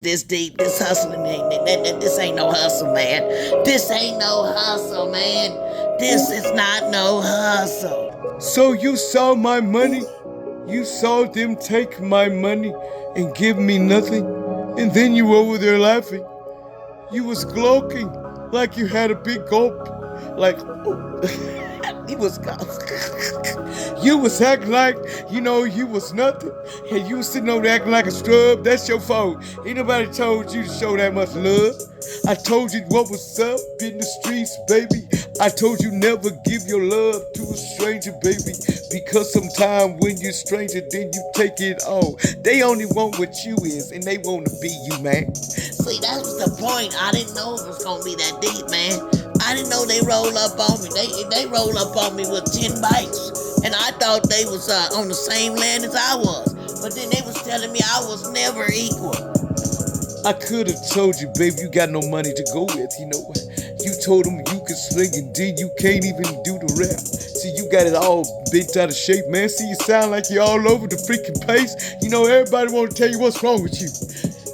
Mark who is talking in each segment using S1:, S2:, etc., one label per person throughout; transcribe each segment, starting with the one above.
S1: This deep, this hustling this ain't no hustle, man. This ain't no hustle, man. This is not no hustle.
S2: So you saw my money? You saw them take my money and give me nothing? And then you were over there laughing. You was gloating like you had a big gulp. Like,
S1: He was
S2: you was acting like, you was nothing. And you was sitting over there acting like a scrub. That's your fault. Ain't nobody told you to show that much love. I told you what was up in the streets, baby. I told you never give your love to a stranger, baby. Because sometimes when you're stranger, then you take it all. They only want what you is, and they want to be you, man.
S1: See, that was the point. I didn't know it was gonna be that deep, man. I didn't know they roll up on me. They roll up on me with 10 bikes. And I thought they was on the same land as I was. But then they was telling me I was never equal.
S2: I could have told you, baby, you got no money to go with, You told them you could sing and then you can't even do the rap. See, you got it all bent out of shape, man. See, you sound like you're all over the freaking place. Everybody want to tell you what's wrong with you.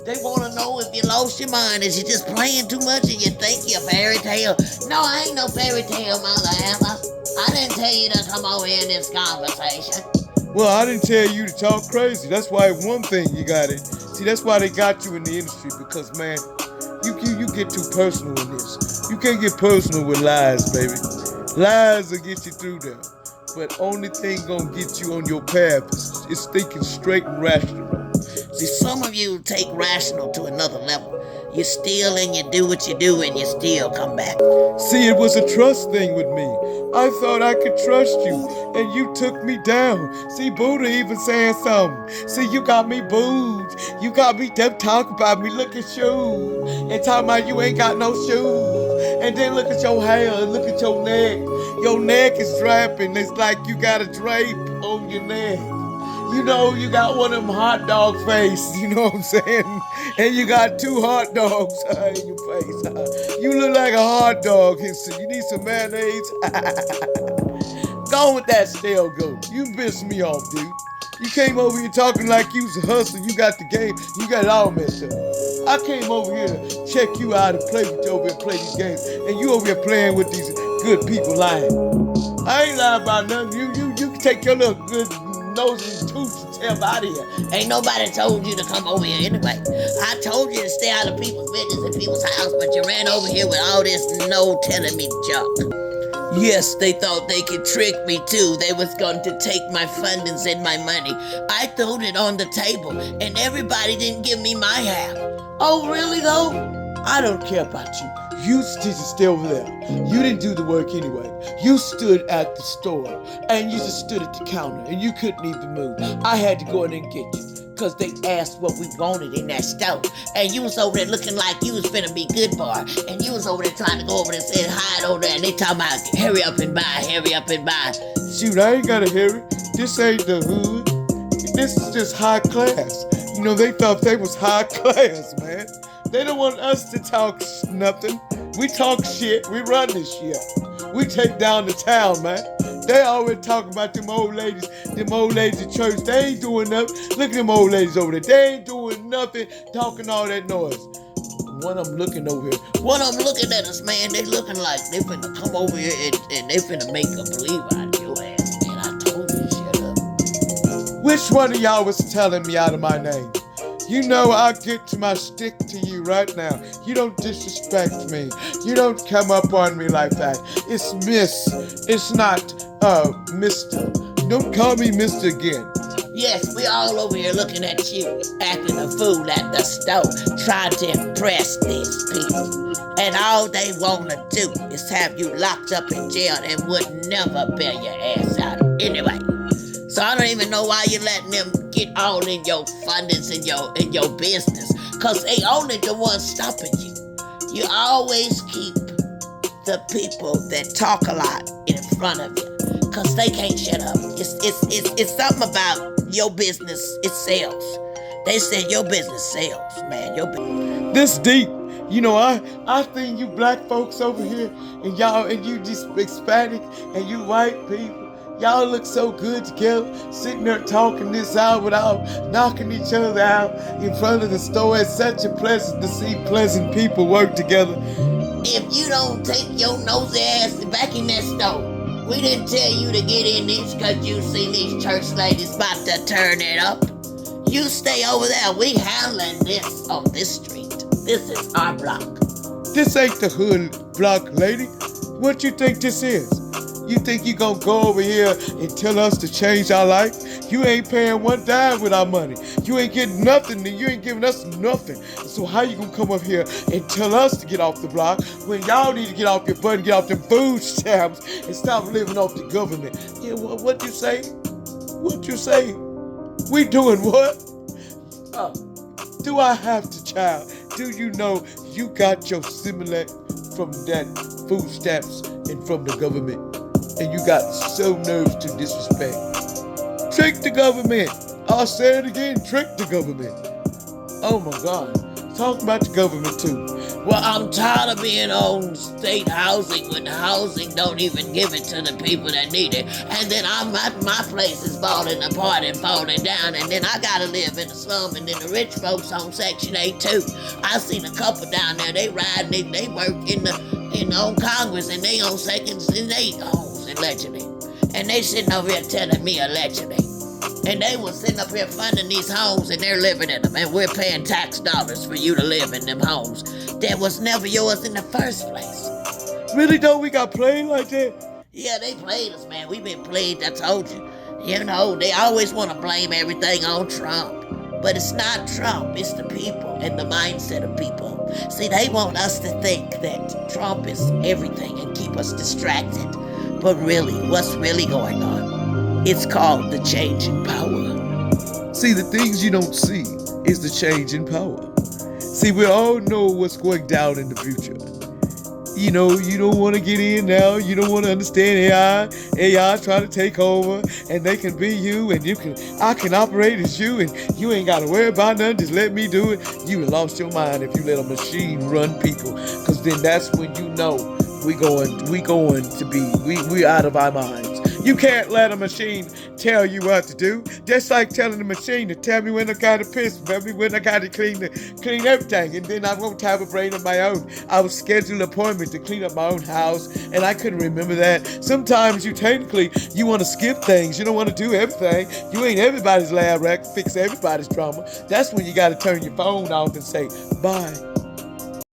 S1: They want to know if you lost your mind. Is you just playing too much and you think you're a fairy tale? No, I ain't no fairy tale, mother hammer. I didn't tell you to come over here in this conversation.
S2: Well, I didn't tell you to talk crazy. That's why one thing you got it. See, that's why they got you in the industry because, man, you get too personal in this. You can't get personal with lies, baby. Lies will get you through there. But only thing gonna get you on your path is thinking straight and rational.
S1: See, some of you take rational to another level. You steal and you do what you do and you still come back.
S2: See, it was a trust thing with me. I thought I could trust you, and you took me down. See, Buddha even saying something. See, you got me booed. You got me them talk about me. Look at you. And talking about you ain't got no shoes. And then look at your hair and look at your neck. Your neck is draping. It's like you got a drape on your neck. You got one of them hot dog faces, you know what I'm saying? And you got two hot dogs in your face. You look like a hot dog. You need some mayonnaise. Go with that stale goat. You pissed me off, dude. You came over here talking like you was a hustler. You got the game. You got it all messed up. I came over here to check you out and play with you over here and play these games. And you over here playing with these good people lying. I ain't lying about nothing. You can take your little good nose and tooth and tell out of here.
S1: Ain't nobody told you to come over here anyway. I told you to stay out of people's business and people's house, but you ran over here with all this no telling me junk. Yes, they thought they could trick me too. They was going to take my fundings and my money. I threw it on the table and everybody didn't give me my half. Oh, really though?
S2: I don't care about you. You just stay over there. You didn't do the work anyway. You stood at the store and you just stood at the counter and you couldn't even move. I had to go in and get you.
S1: Cause they asked what we wanted in that store. And you was over there looking like you was finna be good boy. And you was over there trying to go over there and sit hide over there. And they talking about hurry up and buy, hurry up and buy.
S2: Shoot, I ain't gotta hurry. This ain't the hood. This is just high class. They thought they was high class, man. They don't want us to talk nothing. We talk shit. We run this shit. We take down the town, man. They always talking about them old ladies at church. They ain't doing nothing. Look at them old ladies over there. They ain't doing nothing, talking all that noise. One of them looking over here.
S1: One of them looking at us, man. They looking like they finna come over here and they finna make a believer out of your ass, man. I told you, shut up.
S2: Which one of y'all was telling me out of my name? I'll get to my stick to you right now. You don't disrespect me. You don't come up on me like that. It's Miss. It's not, Mr. Don't call me Mr. again.
S1: Yes, we all over here looking at you, acting a fool at the store, trying to impress these people. And all they want to do is have you locked up in jail and would never bail your ass out anyway. So I don't even know why you're letting them get all in your fundings and your business. Cause they only the ones stopping you. You always keep the people that talk a lot in front of you. Cause they can't shut up. It's something about your business, it sells. They said your business sells, man. Your business.
S2: This deep. I think you black folks over here and you just Hispanic and you white people. Y'all look so good together, sitting there talking this out without knocking each other out in front of the store. It's such a pleasant to see pleasant people work together.
S1: If you don't take your nosy ass back in that store, we didn't tell you to get in this because you see these church ladies about to turn it up. You stay over there. We handling this on this street. This is our block.
S2: This ain't the hood block, lady. What you think this is? You think you gonna go over here and tell us to change our life? You ain't paying one dime with our money. You ain't getting nothing, and you ain't giving us nothing. So how you gonna come up here and tell us to get off the block when y'all need to get off your butt and get off them food stamps and stop living off the government? Yeah, what you say? What you say? We doing what? Do I have to, child? Do you know you got your Similac from that food stamps and from the government? And you got so nerves to disrespect. Trick the government. I'll say it again, trick the government. Oh my God. Talk about the government too.
S1: Well, I'm tired of being on state housing when the housing don't even give it to the people that need it. And then my place is falling apart and falling down. And then I gotta live in the slum. And then the rich folks on Section 8 too. I seen a couple down there. They ride. They work on Congress, and they on Section 8 homes allegedly. And they sitting over here telling me allegedly. And they was sitting up here funding these homes, and they're living in them, and we're paying tax dollars for you to live in them homes that was never yours in the first place.
S2: Really though, we got played like that?
S1: Yeah, they played us, man. We've been played, I told you. You know, they always want to blame everything on Trump. But it's not Trump, it's the people and the mindset of people. See, they want us to think that Trump is everything and keep us distracted. But really, what's really going on? It's called the change in power.
S2: See, the things you don't see is the change in power. See, we all know what's going down in the future. You know, you don't want to get in now. You don't want to understand AI. AI try to take over, and they can be you, and I can operate as you, and you ain't got to worry about nothing. Just let me do it. You have lost your mind if you let a machine run people, because then that's when you know we out of our minds. You can't let a machine tell you what to do. Just like telling the machine to tell me when I got to piss, tell me when I got to clean everything. And then I won't have a brain of my own. I was scheduled an appointment to clean up my own house, and I couldn't remember that. Sometimes you want to skip things. You don't want to do everything. You ain't everybody's lab rat, fix everybody's drama. That's when you got to turn your phone off and say, bye.